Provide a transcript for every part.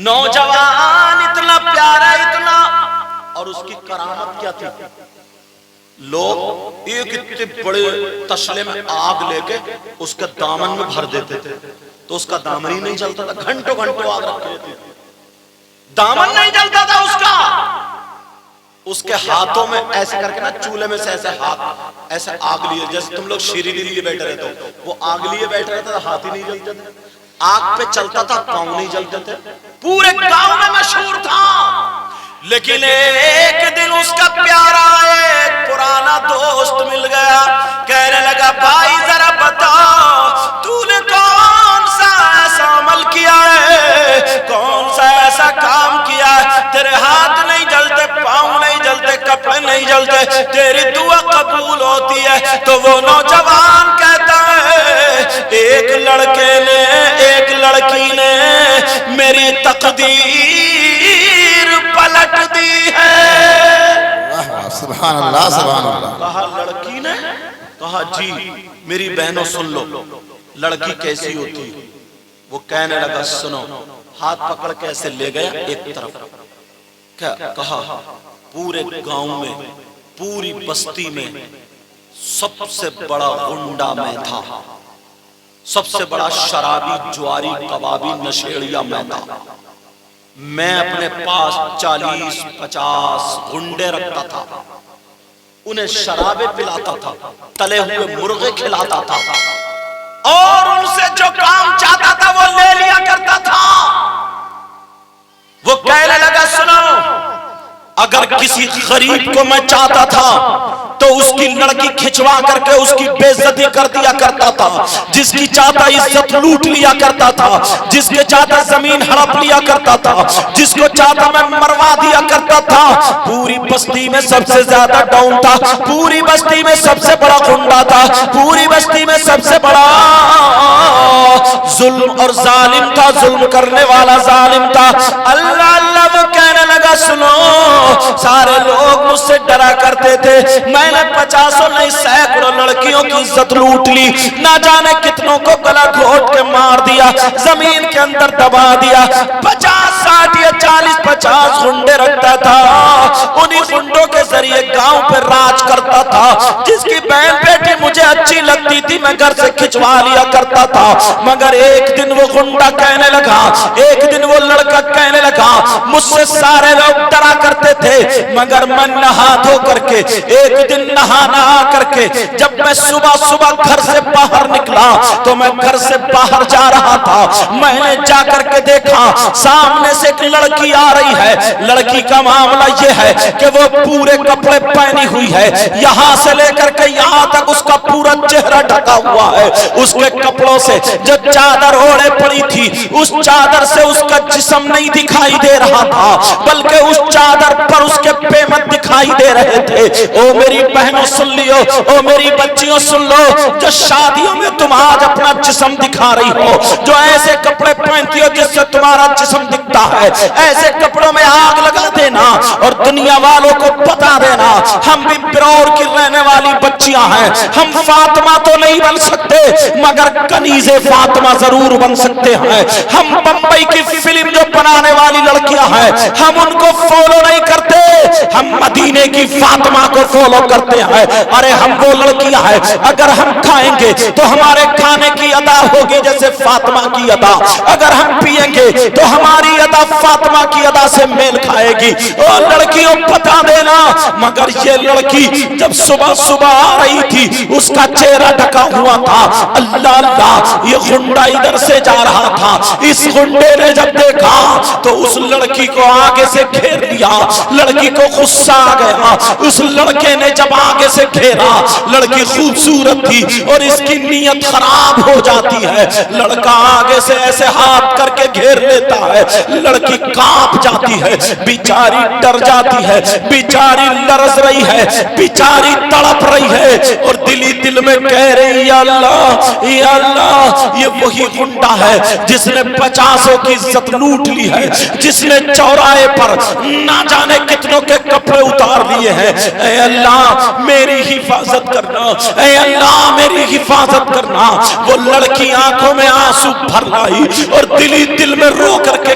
نوجوان اتنا پیارا اتنا، اور اس کی کرامت کیا تھی؟ لوگ ایک اتنے بڑے تشلے میں آگ لے کے اس کے دامن میں بھر دیتے تھے تو اس کا دامن ہی نہیں جلتا تھا، گھنٹوں گھنٹوں آگ رکھتے تھے، دامن نہیں جلتا تھا اس کا۔ اس کے ہاتھوں میں ایسے کر کے نا چولہے میں سے ایسے ہاتھ ایسے آگ لیے، جیسے تم لوگ شیرینی لیے بیٹھے رہتے ہو، وہ آگ لیے بیٹھے رہتا تھا، ہاتھ ہی نہیں جلتے تھے، آگ پہ چلتا تھا، پاؤں نہیں جلتے تھے، پورے گاؤں میں مشہور تھا۔ لیکن ایک دن اس کا پیارا ایک پرانا دوست مل گیا، کہنے لگا بھائی ذرا بتا تو نے کون سا ایسا عمل کیا ہے، کون سا ایسا کام کیا ہے، تیرے ہاتھ نہیں جلتے، پاؤں نہیں جلتے، کپڑے نہیں جلتے، تیری دعا قبول ہوتی ہے؟ تو وہ نوجوان کہتا ہے ایک لڑکے نے، ایک لڑکی نے میری تقدیر پلٹ دی ہے۔ سبحان اللہ سبحان اللہ۔ کہا لڑکی نے؟ کہا جی میری بہنوں سن لو لڑکی کیسی ہوتی؟ وہ کہنے لگا سنو، ہاتھ پکڑ کے ایسے لے گیا ایک طرف، کہا پورے گاؤں میں، پوری بستی میں سب سے بڑا غنڈا میں تھا، سب سے بڑا شرابی، جواری، کبابی، نشیڑیا میں تھا، میں اپنے پاس 40-50 غنڈے رکھتا تھا، انہیں شرابیں پلاتا تھا، تلے ہوئے مرغے کھلاتا تھا، اور ان سے جو کام چاہتا تھا وہ لے لیا کرتا تھا۔ وہ کہنے لگا سنو، اگر کسی غریب کو میں چاہتا تھا تو اس کی لڑکی کھچوا کر کے اس کی بے عزتی کر دیا کرتا تھا، جس کی چاہتا عزت لوٹ لیا کرتا تھا، جس کے چاہتا زمین ہڑپ لیا کرتا تھا، جس کو چاہتا میں مروا دیا کرتا تھا۔ پوری بستی میں سب سے زیادہ ڈاؤن تھا، پوری بستی میں سب سے بڑا غنڈا تھا، پوری بستی میں سب سے بڑا ظلم اور ظالم تھا، ظلم کرنے والا ظالم تھا۔ اللہ اللہ وہ کہنے لگا سنو، سارے لوگ مجھ سے ڈرا کرتے تھے، میں نے 50 نہیں 100 لڑکیوں کی عزت لوٹ لی، نہ جانے کتنوں کو گلا گھونٹ کے مار دیا، زمین کے اندر دبا دیا، 50 60 یا 40 50 غنڈے رکھتا تھا، انہی غنڈوں کے ذریعے گاؤں پہ راج کرتا تھا، جس کی بہن بیٹی مجھے اچھی لگتی تھی میں گھر سے کھچوا لیا کرتا تھا۔ مگر ایک دن وہ غنڈا کہنے لگا، ایک دن وہ لڑکا کہنے لگا مجھ سے سارے لوگ ڈرا کرتے تھے، مگر میں نہا دھو کر کے ایک دن نہا کر کے جب میں صبح صبح گھر سے باہر نکلا تو میں گھر سے باہر جا رہا تھا، میں نے جا کر کے دیکھا سامنے سے ایک لڑکی آ رہی ہے۔ لڑکی کا معاملہ یہ ہے کہ وہ پورے کپڑے پہنی ہوئی ہے، یہاں سے لے کر کے یہاں تک اس کا پورا چہرہ ڈھکا ہوا ہے، اس کے کپڑوں سے جو چادر اوڑھے پڑی تھی اس چادر سے اس کا جسم نہیں دکھائی دے رہا تھا، بلکہ اس چادر پر اس کے پیمت دکھائی دے رہے تھے۔ او میری بہنوں سن لیو، او میری بچیوں سن لو، جو شادیوں میں تم آج اپنا جسم دکھا رہی ہو، جو ایسے کپڑے پہنتی ہو جس سے تمہارا جسم دکھتا ہے، ایسے کپڑوں میں آگ لگا دینا اور دنیا والوں کو بتا دینا ہم بھی برور کی رہنے والی بچیاں ہیں، ہم فاطمہ تو نہیں بن سکتے مگر کنیز فاطمہ ضرور بن سکتے ہیں، ہم بمبئی کی فلم جو بنانے والی لڑکیاں ہیں ہم ان کو فالو نہیں کرتے، ہم مدینے کی فاطمہ کو فالو کرتے ہیں۔ ارے ہم وہ لڑکیاں ہیں، اگر ہم کھائیں گے تو ہمارے کھانے کی ادا ہوگی جیسے فاطمہ کی ادا، اگر ہم پیئیں گے تو ہماری ادا فاطمہ کی ادا سے میل کھائے گی۔ اور لڑکیوں بتا دینا، مگر یہ لڑکی جب صبح صبح آ رہی تھی اس کا چہرہ ڈھکا ہوا تھا۔ اللہ اللہ، یہ غنڈا ادھر سے جا رہا تھا، اس غنڈے نے جب دیکھا تو اس لڑکی کو آگے سے گھیر لیا، لڑکی کو غصہ آ گیا، اس لڑکے نے جب آگے سے گھیرا، لڑکی خوبصورت تھی اور اس کی نیت خراب ہو جاتی ہے، لڑکا آگے سے ایسے ہاتھ کر کے گھیر لیتا ہے، لڑکی کانپ جاتی ہے، بیچاری ڈر جاتی ہے، بیچاری لرز رہی ہے، بیچاری تڑپ رہی ہے اور دلی دل میں کہہ رہی یا اللہ یا اللہ، یہ وہی غنڈا ہے جس نے 50 کی عزت لوٹ لی ہے، جس نے چوراہے پر نہ جانے کتنوں کے کپڑے اتار لیے ہیں۔ اے اللہ میری حفاظت کرنا، اے اللہ میری حفاظت کرنا۔ وہ لڑکی آنکھوں میں آنسو بھر لائی اور دلی دل میں رو کر کے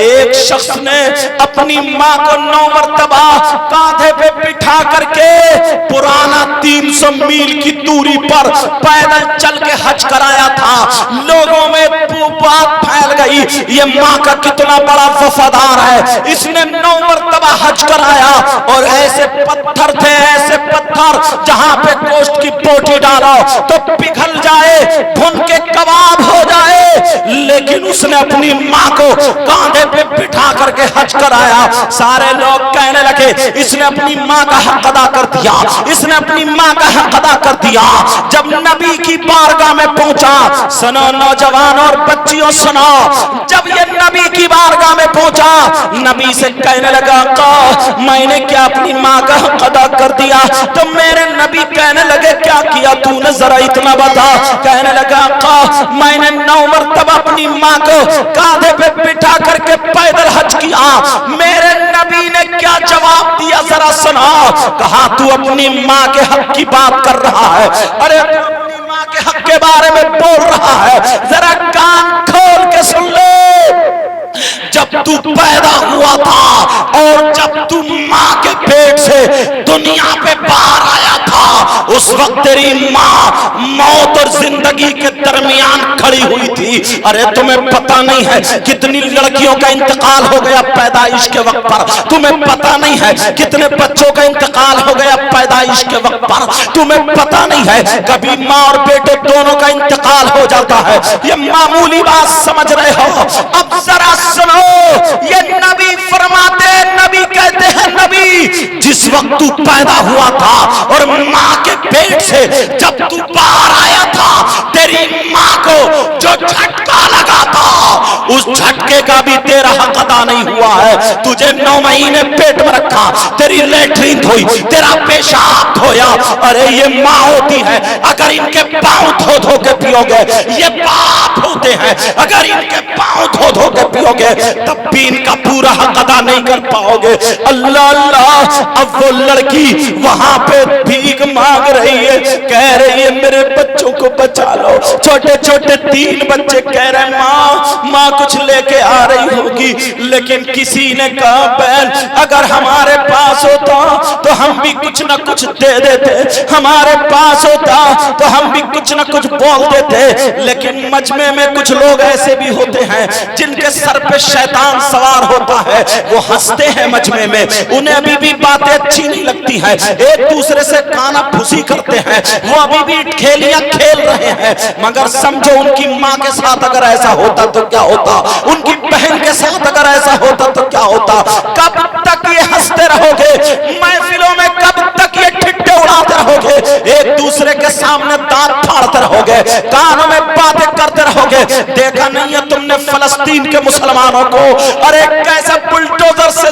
ایک شخص نے اپنی ماں کو 9 مرتبہ کاندھے پہ بٹھا کر کے پرانا 300 میل کی دوری پر پیدل چل کے حج کرایا تھا. لوگوں میں بات پھیل گئی یہ ماں کا کتنا بڑا وفادار ہے, اس نے 9 مرتبہ حج کرایا. اور ایسے پتھر تھے, ایسے پتھر جہاں پہ گوشت کی بوٹی ڈالو تو پگھل جائے, بھن کے کباب ہو جائے, لیکن اس نے اپنی ماں کو کاندھے پہ بٹھا کر کے حج کرایا. سارے لوگ کہنے لگے اس نے اپنی ماں کا حق ادا کر دیا, اس نے اپنی ماں کا حق ادا کر دیا. جب نبی کی بارگاہ میں پہنچا, سنو نوجوان اور بچیوں سنو, جب یہ نبی کی بارگاہ میں پہنچا نبی سے کہنے لگا میں نے کیا اپنی ماں کا حق ادا کر دیا؟ تو میرے نبی کہنے لگے کیا کیا تو نے ذرا اتنا بتا. کہنے لگا میں نے 9 مرتبہ اپنی ماں کو کاندھے پہ بٹھا کر کے پیدل حج کیا. میرے نبی نے کیا جواب دیا ذرا سنا. کہا تو اپنی ماں کے حق کی بات کر رہا ہے, ارے اپنی ماں کے حق کے بارے میں بول رہا ہے, ذرا کان کھول کے سن لے. جب تو پیدا ہوا تھا اور جب تو ماں کے پیٹ سے دنیا پہ باہر آیا تھا, اس وقت تیری ماں موت اور زندگی کے درمیان کھڑی ہوئی تھی. ارے تمہیں پتہ نہیں ہے کتنی لڑکیوں کا انتقال ہو گیا پیدائش کے وقت پر, تمہیں پتہ نہیں ہے کتنے بچوں کا انتقال ہو گیا پیدائش کے وقت پر, تمہیں پتہ نہیں ہے کبھی ماں اور بیٹے دونوں کا انتقال ہو جاتا ہے. یہ معمولی بات سمجھ رہے ہو؟ اب ذرا سنو, یہ نبی فرماتے, نبی کہتے ہیں نبی جس وقت تو پیدا ہوا تھا اور ماں کے پیٹ سے جب تو باہر آیا تھا تیری ماں کو جو جھٹکا لگا تھا اس جھٹکے کا بھی تیرا حق ادا نہیں ہوا ہے. تجھے 9 مہینے پیٹ میں رکھا, تیری لیٹرین دھوئی, تیرا پیشاب دھویا. ارے یہ ماں ہوتی ہے, اگر ان کے پاؤں دھو دھو کے پیو گے, یہ باپ ہوتے ہیں اگر ان کے پاؤں دھو دھو کے پیو گے تب بھی ان کا پورا حق ادا نہیں کر پاؤ گے. اللہ اللہ, اب وہ لڑکی وہاں پہ بھیک مانگ رہی ہے, کہہ رہی ہے میرے بچوں کو بچا لو. چھوٹے چھوٹے 3 بچے کہہ رہے ماں کچھ لے کے آ رہی ہوگی, لیکن کسی نے کہا بہن اگر ہمارے پاس ہوتا تو ہم بھی کچھ نہ کچھ دے دیتے, ہمارے پاس ہوتا تو ہم بھی کچھ نہ کچھ بول دیتے. لیکن مجمع میں کچھ لوگ ایسے بھی ہوتے ہیں جن کے سر پہ شیطان سوار ہوتا ہے, وہ ہنستے ہیں مجمع میں, انہیں ابھی بھی باتیں اچھی نہیں لگتی ہیں, ایک دوسرے سے کانا پھوسی کرتے ہیں, وہ ابھی بھی کھیلیاں کھیل رہے ہیں. مگر سمجھو ان کی ماں کے ساتھ اگر ایسا ہوتا تو کیا ہوتا, ان کی بہن کے ساتھ اگر ایسا ہوتا تو کیا ہوتا. کب تک یہ ہنستے رہو گے محفلوں میں, کب تک یہ ٹھٹے اڑاتے رہو گے, ایک دوسرے کے سامنے دانت پھاڑتے رہو گے, کانوں میں باتیں کرتے رہو گے. دیکھا نہیں ہے تم نے فلسطین کے مسلمانوں کو, ارے کیسا بلڈوزر سے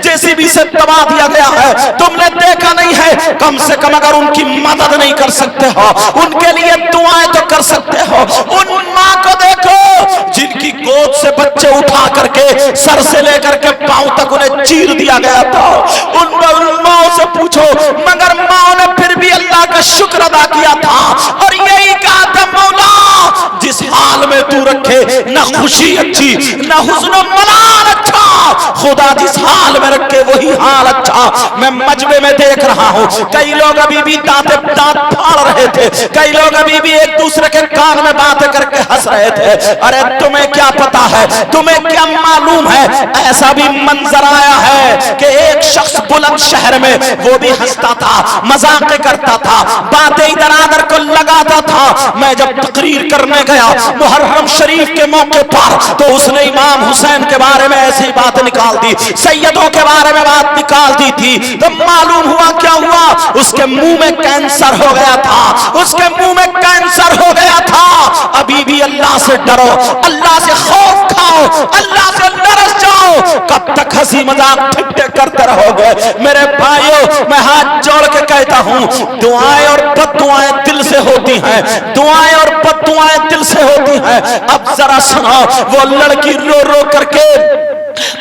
JCB سے دبا دیا گیا ہے, تم نے دیکھا نہیں ہے؟ کم سے کم اگر ان کی مدد نہیں کر سکتے ہو, ان کے لیے دعائیں تو کر سکتے ہو. ان ماں کو دیکھو جن کی گود سے بچے اٹھا کر کے سر سے لے کر کے پاؤں تک انہیں چیر دیا گیا تھا. ان ماں سے پوچھو, مگر ماں نے پھر بھی اللہ کا شکر ادا کیا تھا اور یہی کہا تھا مولا جس حال میں تو رکھے نہ خوشی اچھی نہ حزن و ملال اچھا, خدا جس حال میں رکھے وہی حال اچھا. میں مجمع میں دیکھ رہا ہوں کئی لوگ ابھی بھی دانت پھاڑ رہے تھے, کئی لوگ ابھی بھی ایک دوسرے کے کان میں باتیں کر کے ہنس رہے تھے. ارے تمہیں کیا پتا ہے, تمہیں کیا معلوم ہے, ایسا بھی منظر آیا ہے کہ ایک شخص بلند شہر میں وہ بھی ہنستا تھا, مذاق کرتا تھا, باتیں ادھر ادھر کو لگاتا تھا. میں جب تقریر کرنے گیا محرم شریف کے موقع پر تو اس نے امام حسین کے بارے میں ایسی بات نکال دی, سیدوں کے بارے میں بات نکال دی تھی. تو معلوم ہوا کیا ہوا, اس کے منہ میں کینسر ہو گیا تھا, اس کے منہ میں کینسر ہو گیا تھا. ابھی بھی اللہ سے ڈرو, اللہ سے خوف کھاؤ, اللہ سے لرز جاؤ. کب تک ہنسی مذاق ٹھٹے کرتے رہو گے؟ میرے بھائیو میں ہاتھ جوڑ کے کہتا ہوں دعائیں اور بد دعائیں دل سے ہوتی ہیں, دعائیں اور بد دعائیں دل سے ہوتی ہیں. اب ذرا سنو, وہ لڑکی رو رو کر کے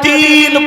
3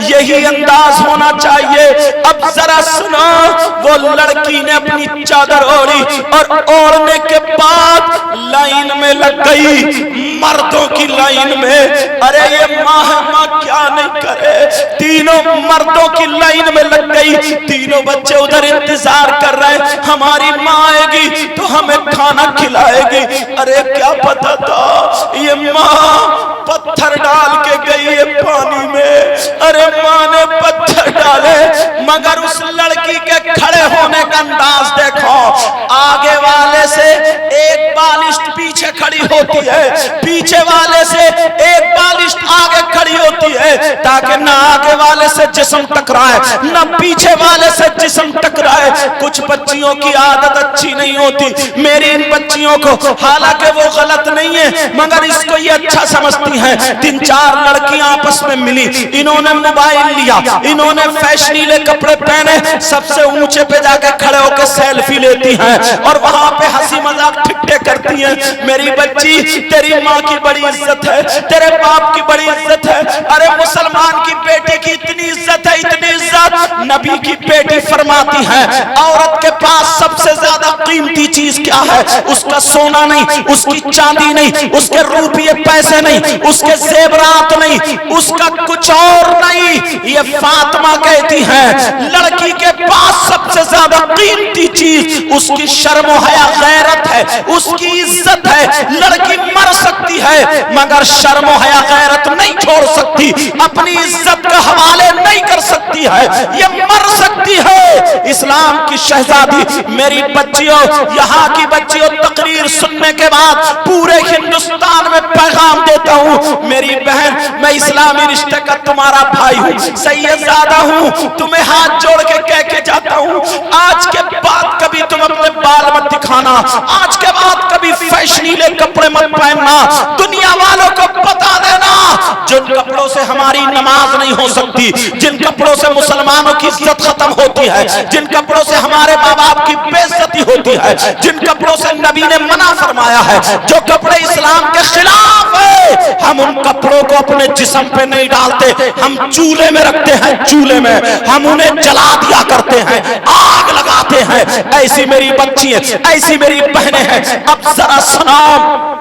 یہی انداز ہونا چاہیے۔ اب ذرا سنا، وہ لڑکی نے اپنی چادر اوڑھی اور اوڑھنے کے بعد لائن میں لگ گئی، مردوں کی لائن میں۔ ارے یہ ماں ہے، ماں کیا نہیں کرے، تینوں مردوں کی لائن میں لگ گئی۔ تینوں بچے ادھر انتظار کر رہے، ہماری ماں آئے گی تو ہمیں کھانا کھلائے گی۔ ارے کیا پتا تھا یہ ماں پتھر ڈال کے گئی ہے پانی میں۔ ارے ماں نے پتھر ڈالے، مگر اس لڑکی کے کھڑے ہونے کا انداز دیکھو، آگے والے سے ایک بالشت پیچھے کھڑی ہوتی ہے، پیچھے والے سے ایک بالشت آگے کھڑی ہوتی ہے، تاکہ نہ آگے والے سے جسم ٹکرائے نہ پیچھے والے سے جسم ٹکرائے۔ کچھ بچیوں کی عادت اچھی نہیں ہوتی، میری ان بچیوں کو، حالانکہ وہ غلط نہیں ہے مگر اس کو یہ اچھا سمجھتی ہیں۔ 3-4 لڑکیاں آپس میں ملی، انہوں نے موبائل لیا، انہوں نے فیشنیلے کپڑے پہنے، سب سے اونچے پہ جا کے کھڑے ہو کے سیلفی لیتی ہیں اور وہاں پہ ہنسی مذاق ٹھٹے کرتی ہیں۔ میری بچی، تیری ماں کی بڑی عزت ہے، تیرے باپ کی بڑی عزت ہے۔ ارے مسلمان کی بیٹی کی اتنی عزت ہے، اتنی عزت، نبی کی بیٹی فرماتی ہے عورت کے پاس سب سے زیادہ قیمتی چیز کیا ہے؟ اس کا سونا نہیں، اس کی چاندی نہیں، اس کے روپیے پیسے نہیں، اس کے زیورات نہیں، اس کا کچھ اور نہیں۔ یہ فاطمہ کہتی ہے لڑکی کے پاس سب سے زیادہ قیمتی چیز اس کی شرم و حیا غیرت ہے، اس کی عزت ہے۔ لڑکی مر سکتی ہے مگر شرم و حیا غیرت نہیں چھوڑ سکتی، اپنی عزت کا حوالے نہیں کر سکتی ہے، یہ مر سکتی ہے۔ اسلام کی شہزادی، میری بچیوں، یہاں کی بچیوں، تقریر سننے کے بعد پورے ہندوستان میں پیغام دیتا ہوں، میری بہن، میں اسلامی رشتے کا تمہارا بھائی ہوں، سید زادہ ہوں، تمہیں ہاتھ جوڑ کے کہہ کے جاتا ہوں، آج کے بعد کبھی تم اپنے بال مت دکھانا، آج کے بعد کبھی فیشنیلے کپڑے مت پہننا، دنیا والوں کو بتا دینا جن کپڑوں سے ہماری نماز نہیں ہو سکتی، جن کپڑوں سے مسلمانوں کی عزت ختم ہوتی ہے، جن کپڑوں سے ہمارے ماں باپ کی بے عزتی ہوتی ہے، جن کپڑوں سے نبی نے منع فرمایا ہے، جو کپڑے اسلام کے خلاف ہے، ہم ان کپڑوں کو اپنے جسم پہ نہیں ڈالتے، ہم چولہے میں رکھتے ہیں، چولہے میں ہم انہیں جلا دیا کرتے ہیں، آگ لگاتے ہیں۔ ایسی میری بچی ہے، ایسی میری بہنیں ہیں۔ اب ذرا سنام،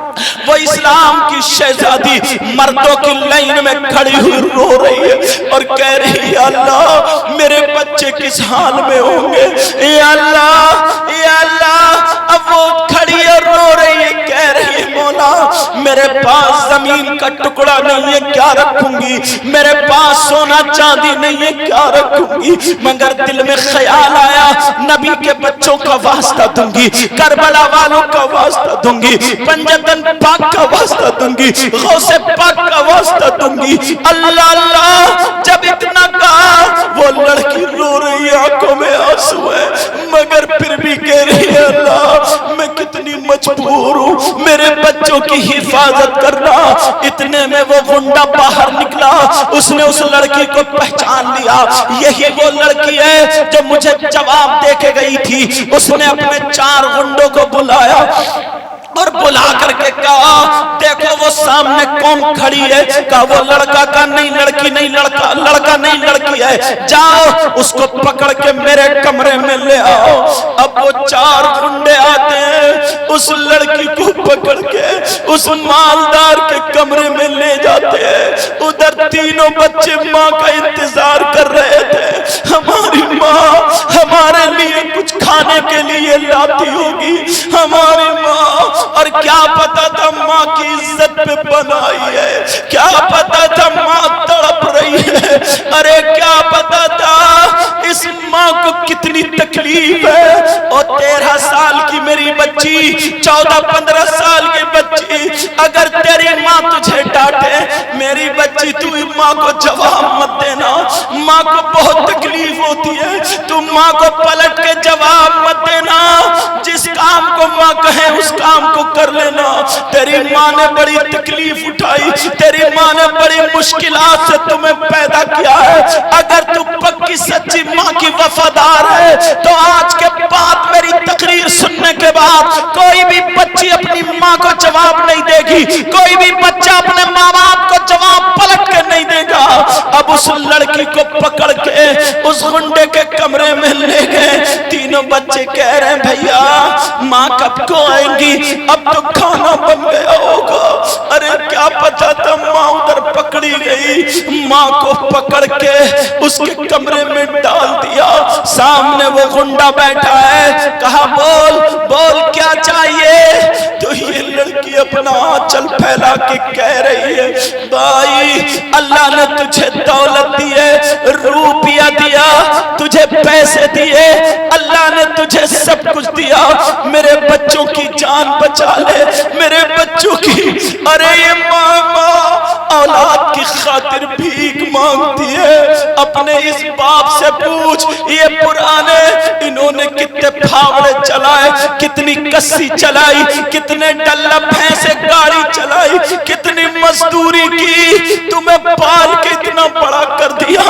وہ اسلام کی شہزادی مردوں کی لائن میں کھڑی ہوئی رو رہی ہے اور کہہ رہی ہے اللہ میرے بچے کس حال میں ہوں گے، یا اللہ یا اللہ۔ اب وہ کھڑی ہے رو رہی ہے، کہہ رہی ہے مولا میرے پاس زمین کا ٹکڑا نہیں ہے، کیا رکھوں گی، میرے پاس سونا چاندی نہیں ہے، کیا رکھوں گی، مگر دل میں خیال آیا نبی کے بچوں کا واسطہ دوں گی، کربلا والوں کا واسطہ دوں گی، پنجتن پاک کا واسطہ دوں گی، غوث پاک کا واسطہ دوں گی۔ اللہ اللہ، جب اتنا کہا وہ لڑکی رو رہی ہے، آنکھوں میں آنسو ہے، مگر پھر بھی کہہ رہی ہے اللہ میں کتنی مجبور ہوں، میرے بچوں کی حفاظت کرنا۔ اتنے میں وہ گنڈا باہر نکلا، اس نے اس لڑکی کو پہچان لیا، یہی وہ لڑکی ہے جو مجھے جواب دے کے گئی تھی۔ اس نے اپنے 4 گنڈوں کو بلایا اور بلا کر کے کہا دیکھو وہ سامنے کون کھڑی ہے، کہا وہ لڑکا کا نہیں، لڑکی نہیں، لڑکا نہیں لڑکی ہے، جاؤ اس کو پکڑ کے میرے کمرے میں لے آؤ۔ اب وہ 4 گنڈے آتے ہیں، اس لڑکی کو پکڑ کے اس مالدار کے کمرے میں لے جاتے ہیں۔ ادھر تینوں بچے ماں کا انتظار کر رہے تھے، ہماری ماں ہمارے لیے کچھ کھانے کے لیے لاتی ہوگی، ہماری ماں، اور کیا پتا تھا ماں کی عزت پہ بنائی ہے، کیا پتا تھا ماں تڑپ رہی ہے، ارے کیا پتا تھا اس ماں کو کتنی تکلیف ہے۔ اور 13 سال کی میری بچی، 14-15 سال کی بچی، اگر تیری ماں تجھے ڈانٹے، میری بچی تو ماں کو جواب مت دینا، ماں کو بہت تکلیف ہوتی ہے، تو ماں کو پلٹ کے جواب مت دینا، جس کام کو ماں کہے اس کام کو کر لینا۔ تیری ماں نے بڑی تکلیف اٹھائی، تیری ماں نے بڑی مشکلات سے تمہیں پیدا کیا ہے، اگر تو پکی سچی ماں کی وفادار ہے تو آج کے بعد میری تقریر سننے کے بعد کوئی بھی بچی اپنی ماں کو جواب نہیں دے گی، کوئی بھی بچہ اپنے ماں باپ کو جواب پلٹ کے نہیں دے گا۔ اب اب اس لڑکی کو پکڑ کے اس گنڈے کے کمرے میں لے گئے. تینوں بچے کہہ رہے ہیں بھیا ماں کب کو آئیں گی, اب تو کھانا بن گیا ہوگا. ارے کیا پتا تھا, ماں ادھر پکڑی گئی. ماں کو پکڑ کے اس کے کمرے میں ڈال دیا. سامنے وہ گنڈا بیٹھا ہے. کہا بول بول کیا چاہیے. تو یہ لڑکی اپنا آنچل پھیلا کے کہہ رہی ہے بھائی اللہ نے تجھے دولت دی ہے, روپیہ دیا, تجھے پیسے دیے, اللہ نے تجھے سب کچھ دیا, میرے بچوں کی جان بچا لے, میرے بچوں کی. ارے یہ ماں اولاد کی خاطر بھیک مانگتی ہے. اپنے اس باپ سے پوچھ یہ پرانے انہوں نے کتنے پھاوڑے چلائے, کتنی کسی چلائی, کتنے ڈلہ بھینسے گاڑی چلائی, کتنی مزدوری کی, تمہیں پال کے اتنا بڑا کر دیا.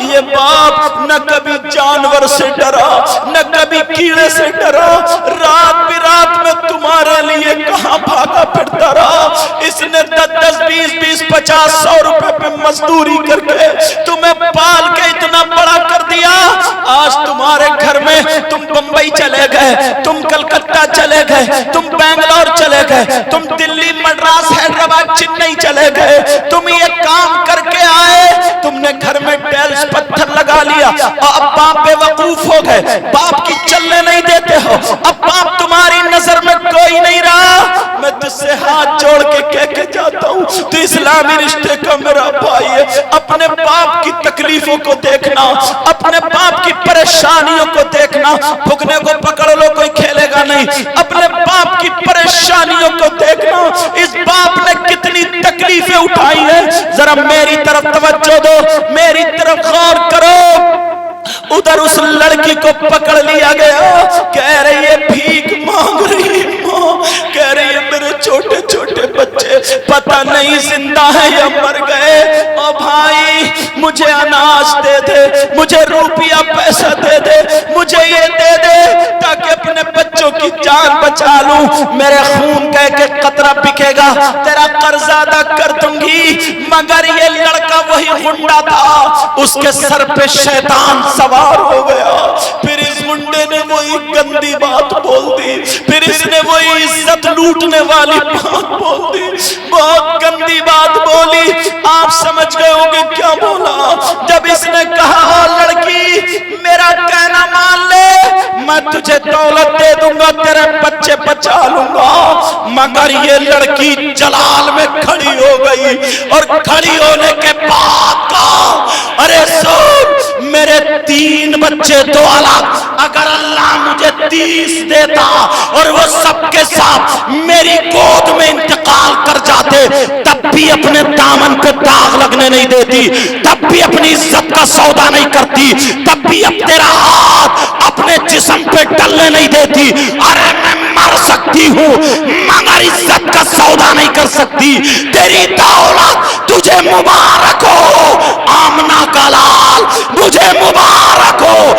یہ باپ نہ کبھی جانور سے ڈرا, نہ کبھی کیڑے سے ڈرا, رات بھی رات میں تمہارے لیے کہاں بھاگا پھرتا رہا. اس نے 10 20 20 50 100 روپے پہ مزدوری کر کے تمہیں پال کے اتنا بڑا کر دیا. آج تمہارے گھر میں تم بمبئی چلے گئے, تم کلکتہ چلے گئے, تم بنگلور چلے گئے, تم دلی مدراس حیدرآباد چنئی چلے گئے, تم یہ کام کر کے آئے, تم نے گھر میں ٹیلز پتھر لگا لیا, اب باپ بے وقوف ہو گئے, باپ کی چلنے نہیں دیتے ہو, اب باپ تمہاری نظر میں کوئی نہیں رہا. میں تجھ سے ہاتھ جوڑ کے کہہ کے جاتا ہوں تو اسلامی رشتے کا میرا بھائی ہے. اپنے باپ کی تکلیفوں کو دیکھنا, اپنے باپ کی پریشانیوں کو دیکھنا. بھگنے کو پکڑ لو کوئی کھیلے گا نہیں, اپنے باپ کی پریشانیوں کو دیکھنا. اس باپ نے کتنی تکلیفیں اٹھائی ہیں, ذرا میری طرف توجہ دو, میری طرف غور کرو. ادھر اس لڑکی کو پکڑ لیا گیا, کہہ رہی ہے بھیک مانگ رہی ماں, کہہ رہی ہے میرے چھوٹے چھوٹے بچے پتہ نہیں زندہ ہیں یا مر گئے. او بھائی مجھے اناج دے دے, مجھے روپیہ پیسہ دے دے, مجھے یہ دے دے تاکہ اپنے بچوں کی جان بچا لوں. میرے خون کا ایک ایک قطرہ بکے گا, تیرا قرض ادا کر دوں گی. مگر یہ لڑکا وہی گنڈا تھا, اس کے سر پہ شیطان سوار ہو گیا. پھر اس منڈے نے وہی گندی بات بول دی, پھر اس نے وہی عزت لوٹنے والی بات بول دی, بہت گندی بات بولی. آپ سمجھ گئے ہوں گے کیا بولا. جب اس نے کہا لڑکی میرا کہنا مان لے, میں تجھے دولت دے دوں گا, تیرے بچے بچا لوں گا. مگر یہ لڑکی جلال میں کھڑی ہو گئی, اور کھڑی ہونے کے بعد کہا ارے سن میرے 3 بچے 2 الگ, اگر اللہ مجھے 30 دیتا اور وہ سب کے ساتھ میری گود میں انتقال کر جاتے, تب بھی اپنے دامن پہ داغ لگنے نہیں دیتی, تب بھی اپنی عزت کا سودا نہیں کرتی, تب بھی اب تیرا ہاتھ اپنے جسم پہ ڈلنے نہیں دیتی. ارے میں مر سکتی ہوں مگر عزت کا سودا نہیں کر سکتی. تیری دولت تجھے مبارک ہو, آمنہ کا لال مجھے مبارک ہو,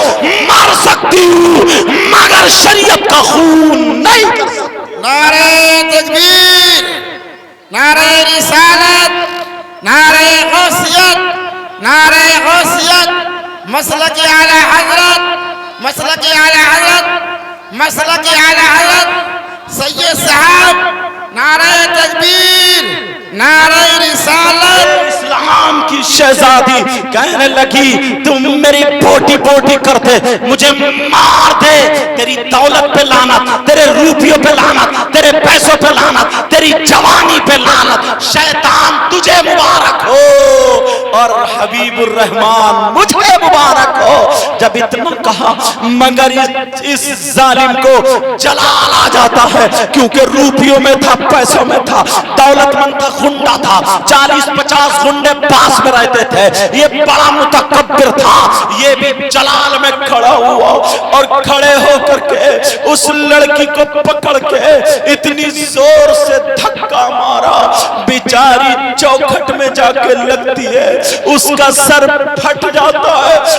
مر سکتی ہوں مگر شریعت کا خون نہیں کر سکتی. نعرہ تکبیر, نعرہ رسالت, نعرہ غوثیت, نعرہ غوثیت, مسلک اعلی حضرت, مسلک اعلی حضرت, مسلک اعلی حضرت سید صاحب. نعرہ تکبیر, نعرہ رسالت. اسلام کی شہزادی کہنے لگی تم میری پوٹی پوٹی کرتے, مجھے مار دے, تیری دولت پہ لعنت, تیرے روپیوں پہ لعنت, تیرے پیسوں پہ لعنت, تیری جوانی پہ لعنت, شیطان تجھے مبارک ہو اور حبیب الرحمان مجھے مبارک ہو. جب اتنا کہا مگر اس ظالم کو جلال آ جاتا ہے, کیونکہ روپیوں میں تھا, پیسوں میں تھا, دولت مند تھا, گنڈا تھا, 40-50 گنڈے پاس میں رہتے تھے, یہ بڑا متکبر تھا. یہ بھی جلال میں کھڑا ہوا اور کھڑے ہو کر کے اس لڑکی کو پکڑ کے اتنی زور سے دھکا مارا, بیچاری چوکھٹ میں جا کے لگتی ہے, اس کا سر پھٹ جاتا ہے,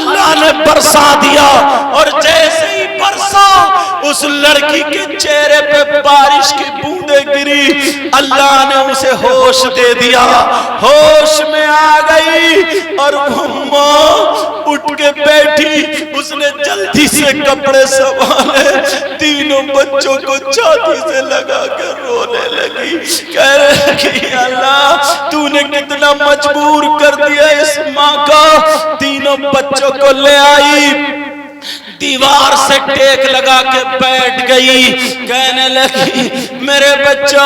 اللہ نے برسا دیا، اور جیسے ہی برسا اس لڑکی کے چہرے پہ بارش کی بوندیں گری، اللہ نے اسے ہوش دے دیا، ہوش میں آ گئی اور وہ ماں اٹھ کے بیٹھی، اس نے جلدی سے کپڑے سنبھالے، تینوں بچوں کو چھاتی سے لگا کے رونے لگی، کہہ رہی اللہ تو نے کتنا مجبور کر دیا اس ماں کا، تینوں بچوں کو لے آئی، دیوار سے ٹیک لگا کے بیٹھ گئی، کہنے لگی میرے بچہ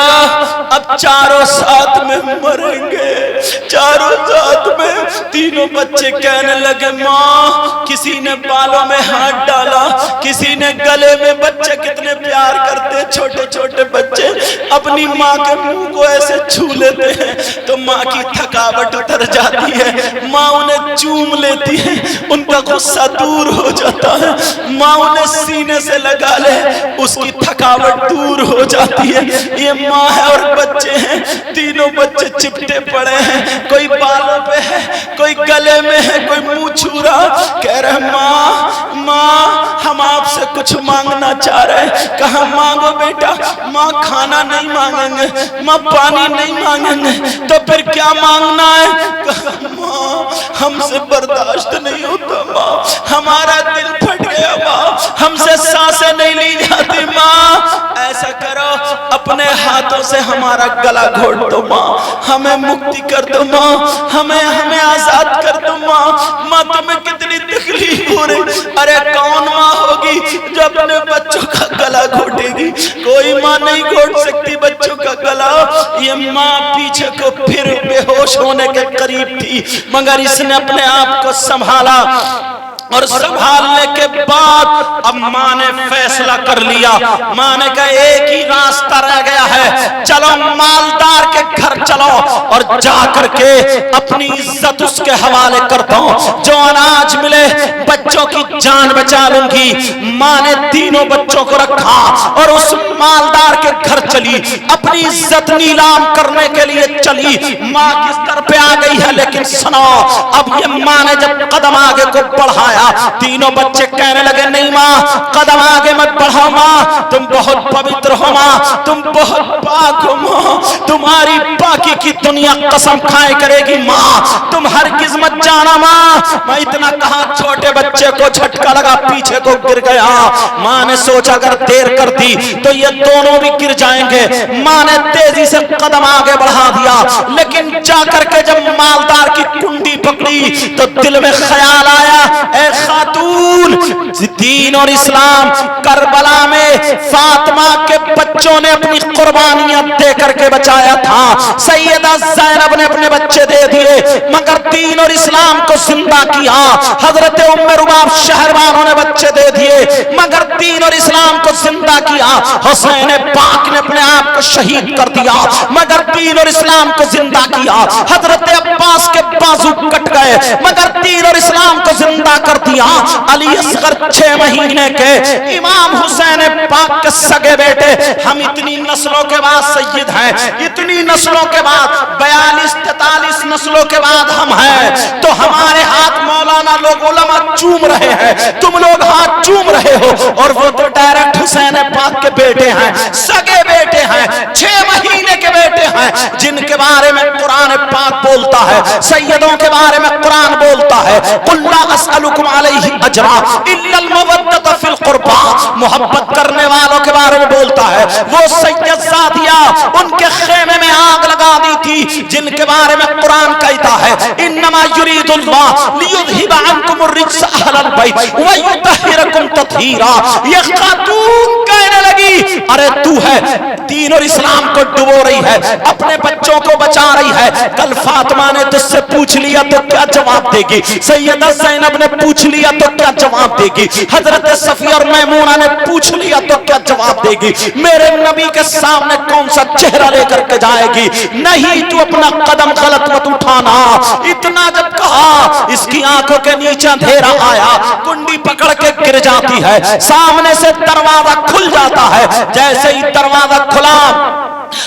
اب چاروں ساتھ میں مریں گے، چاروں ساتھ میں۔ تینوں بچے کہنے لگے ماں کسی نے بالوں میں ہاتھ ڈالا، کسی نے گلے میں، بچے کتنے پیار کرتے، چھوٹے چھوٹے بچے اپنی ماں کے منہ کو ایسے چھو لیتے ہیں تو ماں کی تھکاوٹ اتر جاتی ہے، ماں انہیں چوم لیتی ہے، ان کا غصہ دور ہو جاتا ہے، ماں انہیں سینے سے لگا لے اس کی تھکاوٹ دور ہو جاتی ہے۔ یہ ماں ہے اور بچے ہیں، تینوں بچے چپٹے پڑے ہیں، کوئی بالوں پہ ہے، کوئی گلے میں ہے، کوئی منہ چھو رہا، کہہ رہے ماں ہم آپ سے کچھ مانگنا چاہ رہے ہیں۔ کہا مانگو بیٹا، ماں کھانا نہیں مانگیں گے، ماں پانی نہیں مانگیں گے، تو پھر کیا مانگنا ہے؟ کہا ماں ہم سے برداشت نہیں ہوتا، ماں ہمارا دل پھٹ گیا، ماں ہم سے سانسیں نہیں لی جاتی، ماں ایسا کرو اپنے ہاتھوں سے ہمارا گلا گھونٹ دو، ماں ہمیں مکتی کر دو، ماں ہمیں آزاد کر دو، ماں تمہیں کتنی تکلیف ہو رہی۔ ارے کون ماں ہوگی جو اپنے بچوں کا گلا گھونٹے گی؟ کوئی ماں نہیں گھونٹ سکتی بچوں کا گلا۔ یہ ماں پیچھے کو پھر بے ہوش ہونے کے قریب تھی، مگر اس نے اپنے آپ کو سنبھالا، اور سنبھالنے کے بعد اب ماں نے فیصلہ کر لیا، ماں نے کہا ایک ہی راستہ رہ گیا ہے، چلو مالدار کے گھر چلو اور جا کر کے اپنی عزت اس کے حوالے کرتا ہوں، جو اناج ملے بچوں کی جان بچا لوں گی۔ ماں نے تینوں بچوں کو رکھا اور اس مالدار کے گھر چلی، اپنی عزت نیلام کرنے کے لیے چلی۔ ماں کس طرح پہ آ گئی ہے لیکن سنو، اب یہ ماں نے جب قدم آگے کو بڑھایا، تینوں بچے کہنے لگے نہیں ماں قدم آگے مت بڑھاؤ، ماں تم بہت پوتر ہو، ماں تم بہت پاک ہو، ماں تمہاری پاکی کی دنیا قسم کھائے کرے گی، ماں تم ہرگز مت جانا، ماں۔ میں اتنا کہا چھوٹے بچے کو جھٹکا لگا، پیچھے کو گر گیا۔ ماں نے سوچا اگر دیر کر دی تو یہ دونوں بھی گر جائیں گے، ماں نے تیزی سے قدم آگے بڑھا دیا، لیکن جا کر کے جب مالدار کی کنڈی پکڑی تو دل میں خیال آیا اے خاتون، دین اور اسلام کربلا میں فاطمہ کے بچوں نے اپنی قربانیاں دے کر کے بچایا تھا، سیدہ زینب نے اپنے بچے دے دیے مگر دین اور اسلام کو زندہ کیا، حضرت ام رباب شہروانوں نے بچے دے دیے مگر دین اور اسلام کو زندہ کیا، حسین پاک نے اپنے آپ کو شہید کر دیا مگر دین اور اسلام کو زندہ کیا، حضرت عباس کے بازو کٹ گئے مگر دین اور اسلام کو زندہ کر دیا، علی اصغر 6 مہینے کے، امام حسین پاک کے سگے بیٹے۔ ہم اتنی نسلوں کے بعد سید ہیں، اتنی نسلوں کے بعد 42-43 نسلوں کے بعد ہم ہیں، تو ہمارے ہاتھ مولانا لوگ علماء چوم رہے ہیں، تم لوگ ہاتھ چوم رہے ہو، اور وہ تو ڈائریکٹ حسین پاک کے بیٹے ہیں، سگے بیٹے ہیں، 6 مہینے کے بیٹے ہیں، جن کے بارے میں قرآن پاک بولتا ہے، سیدوں کے بارے میں قرآن بولتا ہے قُلْ لَا أَسْأَلُكُمْ عَلَيْهِ أَجْرًا إِلَّا الْمَوَدَّةَ فِي الْقُرْبَى، محبت کرنے والوں کے بارے میں بولتا ہے، وہ سید زادیہ ان کے خیمے میں آگ لگا دی تھی جن کے بارے میں قرآن کہتا ہے إِنَّمَا يُرِيدُ اللَّهُ لِيُذْهِبَ عَنْكُمُ الرِّجْسَ أَهْلَ الْبَيْتِ وَيُطَهِّرَكُمْ تَطْهِيرًا۔ یہ خاتون کہنے لگی ارے تو ہے دین اور اسلام کو ڈبو رہی ہے، اپنے بچوں کو بچا رہی ہے، کل فاطمہ نے تجھ سے پوچھ لیا تو کیا جواب دے گی، سیدہ زینب نے پوچھ لیا تو کیا جواب دے گی، حضرت صفیہ اور میمونہ نے پوچھ لیا تو کیا جواب دے گی، میرے نبی کے سامنے کون سا چہرہ لے کر کے جائے گی؟ نہیں تو اپنا قدم غلط مت اٹھانا۔ اتنا جب کہا اس کی آنکھوں کے نیچے اندھیرا آیا، کنڈی پکڑ کے گر جاتی ہے، سامنے سے دروازہ کھل جاتا ہے، جیسے ہی دروازہ کھلا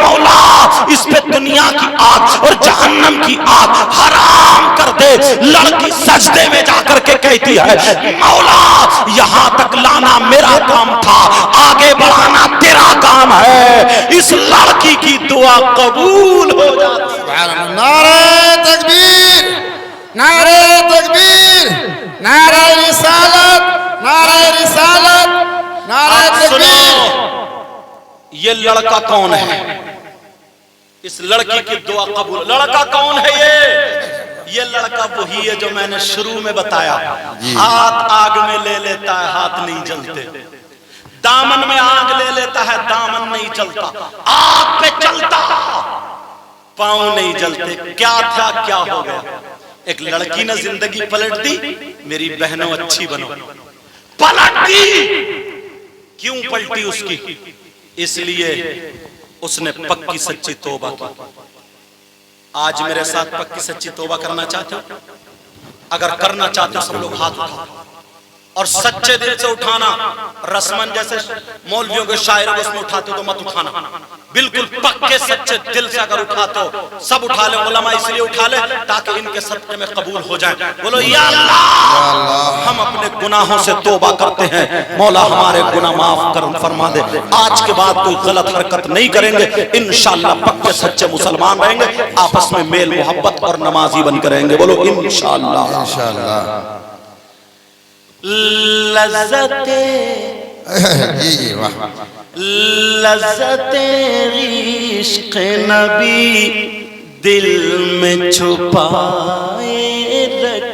مولا اس پہ دنیا کی آگ اور جہنم کی آگ حرام کر دے. لڑکی سجدے میں جا کر کے کہتی ہے مولا یہاں تک لانا میرا کام تھا, آگے بڑھانا تیرا کام ہے. اس لڑکی کی دعا قبول ہو جاتی ہے. نعرہ تکبیر, نعرہ تکبیر, نعرہ رسالت, نعرہ رسالت, نعرہ تکبیر. یہ لڑکا کون ہے؟ اس لڑکی کی دعا قبول. لڑکا کون ہے یہ لڑکا وہی ہے جو میں نے شروع میں بتایا. ہاتھ آگ میں لے لیتا ہے, ہاتھ نہیں جلتے. دامن میں آگ لے لیتا ہے, دامن نہیں جلتا. آگ پہ چلتا, پاؤں نہیں جلتے. کیا تھا کیا ہو گیا؟ ایک لڑکی نے زندگی پلٹ دی. میری بہنوں اچھی بنو. پلٹ دی. کیوں پلٹی اس کی؟ اس لیے اس نے پکی سچی توبہ کی. آج میرے ساتھ پکی سچی توبہ کرنا چاہتے ہو؟ اگر کرنا چاہتے ہو سب لوگ ہاتھ اٹھاؤ, اور سچے دل سے اٹھانا. رسمن جیسے مولویوں کے شاعروں کو اس میں اٹھاتے ہو تو مت اٹھانا. بالکل پکے سچے دل سے اگر اٹھاتے ہو سب اٹھا لے. علماء اس لیے اٹھا لے تاکہ ان کے صدقے میں قبول ہو جائیں. بولو یا اللہ ہم اپنے گناہوں سے توبہ کرتے ہیں, مولا ہمارے گناہ معاف فرما دے. آج کے بعد کوئی غلط حرکت نہیں کریں گے. انشاءاللہ پکے سچے مسلمان رہیں گے, آپس میں میل محبت اور نمازی بن کر رہیں گے. بولو انشاءاللہ. انشاءاللہ. لذت لذت عشق نبی دل میں چھپائے رکھ